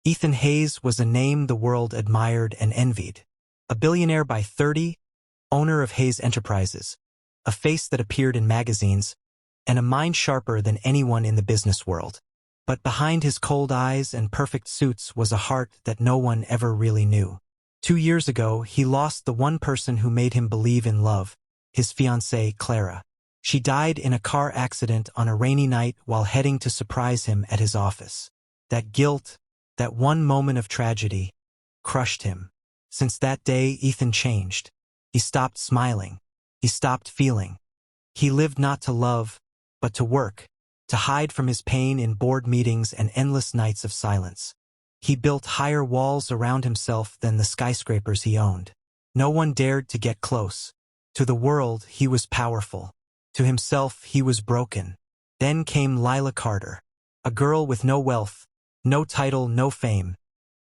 Ethan Hayes was a name the world admired and envied. A billionaire by 30, owner of Hayes Enterprises, a face that appeared in magazines, and a mind sharper than anyone in the business world. But behind his cold eyes and perfect suits was a heart that no one ever really knew. 2 years ago, he lost the one person who made him believe in love, his fiancée, Clara. She died in a car accident on a rainy night while heading to surprise him at his office. That guilt, that one moment of tragedy, crushed him. Since that day, Ethan changed. He stopped smiling. He stopped feeling. He lived not to love, but to work, to hide from his pain in board meetings and endless nights of silence. He built higher walls around himself than the skyscrapers he owned. No one dared to get close. To the world, he was powerful. To himself, he was broken. Then came Lila Carter, a girl with no wealth, no title, no fame,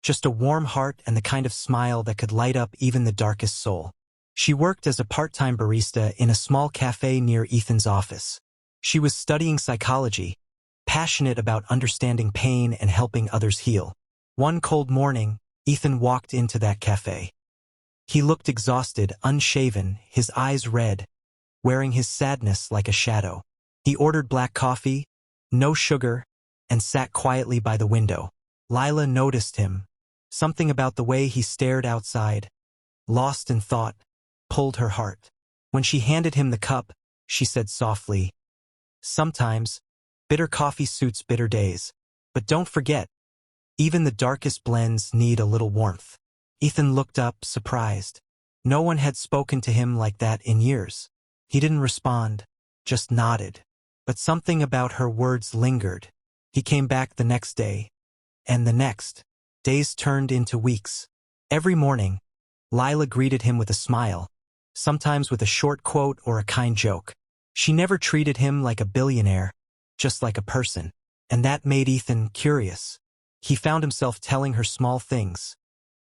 just a warm heart and the kind of smile that could light up even the darkest soul. She worked as a part-time barista in a small cafe near Ethan's office. She was studying psychology, passionate about understanding pain and helping others heal. One cold morning, Ethan walked into that cafe. He looked exhausted, unshaven, his eyes red, wearing his sadness like a shadow. He ordered black coffee, no sugar, and sat quietly by the window. Lila noticed him. Something about the way he stared outside, lost in thought, pulled her heart. When she handed him the cup, she said softly, "Sometimes, bitter coffee suits bitter days. But don't forget, even the darkest blends need a little warmth." Ethan looked up, surprised. No one had spoken to him like that in years. He didn't respond, just nodded. But something about her words lingered. He came back the next day, and the next. Days turned into weeks. Every morning, Lila greeted him with a smile, sometimes with a short quote or a kind joke. She never treated him like a billionaire, just like a person. And that made Ethan curious. He found himself telling her small things,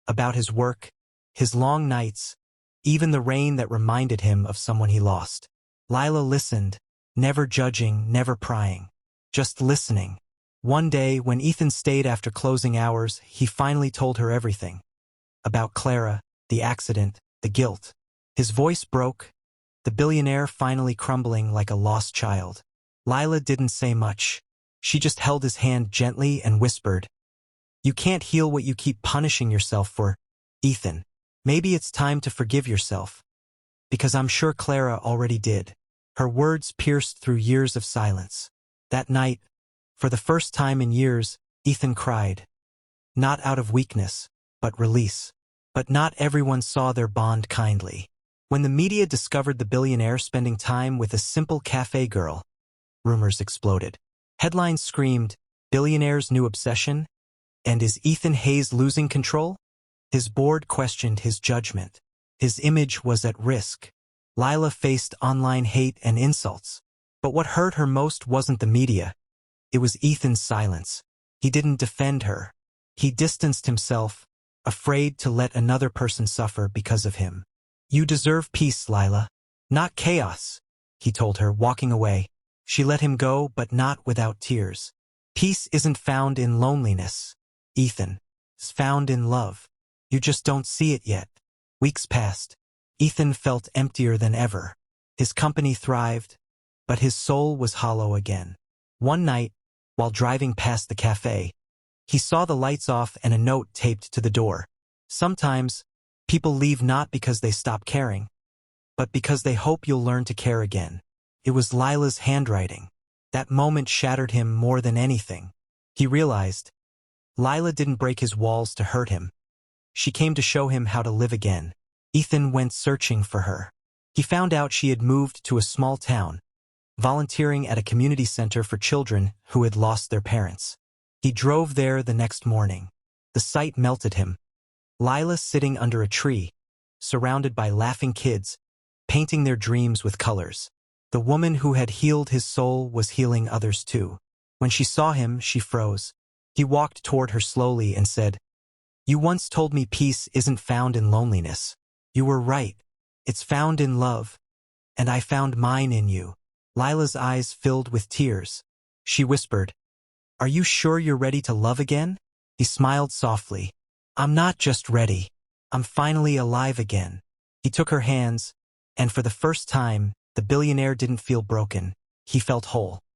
about his work, his long nights, even the rain that reminded him of someone he lost. Lila listened, never judging, never prying, just listening. One day, when Ethan stayed after closing hours, he finally told her everything. About Clara, the accident, the guilt. His voice broke, the billionaire finally crumbling like a lost child. Lila didn't say much. She just held his hand gently and whispered, "You can't heal what you keep punishing yourself for, Ethan. Maybe it's time to forgive yourself. Because I'm sure Clara already did." Her words pierced through years of silence. That night, for the first time in years, Ethan cried. Not out of weakness, but release. But not everyone saw their bond kindly. When the media discovered the billionaire spending time with a simple cafe girl, rumors exploded. Headlines screamed, "Billionaire's new obsession?" And is Ethan Hayes losing control? His board questioned his judgment. His image was at risk. Lila faced online hate and insults. But what hurt her most wasn't the media. It was Ethan's silence. He didn't defend her. He distanced himself, afraid to let another person suffer because of him. "You deserve peace, Lila. Not chaos," he told her, walking away. She let him go, but not without tears. Peace isn't found in loneliness, Ethan. It's found in love. You just don't see it yet. Weeks passed. Ethan felt emptier than ever. His company thrived, but his soul was hollow again. One night, while driving past the cafe, he saw the lights off and a note taped to the door. Sometimes, people leave not because they stop caring, but because they hope you'll learn to care again. It was Lila's handwriting. That moment shattered him more than anything. He realized, Lila didn't break his walls to hurt him. She came to show him how to live again. Ethan went searching for her. He found out she had moved to a small town, volunteering at a community center for children who had lost their parents. He drove there the next morning. The sight melted him. Lila sitting under a tree, surrounded by laughing kids, painting their dreams with colors. The woman who had healed his soul was healing others too. When she saw him, she froze. He walked toward her slowly and said, "You once told me peace isn't found in loneliness. You were right. It's found in love. And I found mine in you." Lila's eyes filled with tears. She whispered, "Are you sure you're ready to love again?" He smiled softly. I'm not just ready. I'm finally alive again. He took her hands, and for the first time, the billionaire didn't feel broken. He felt whole.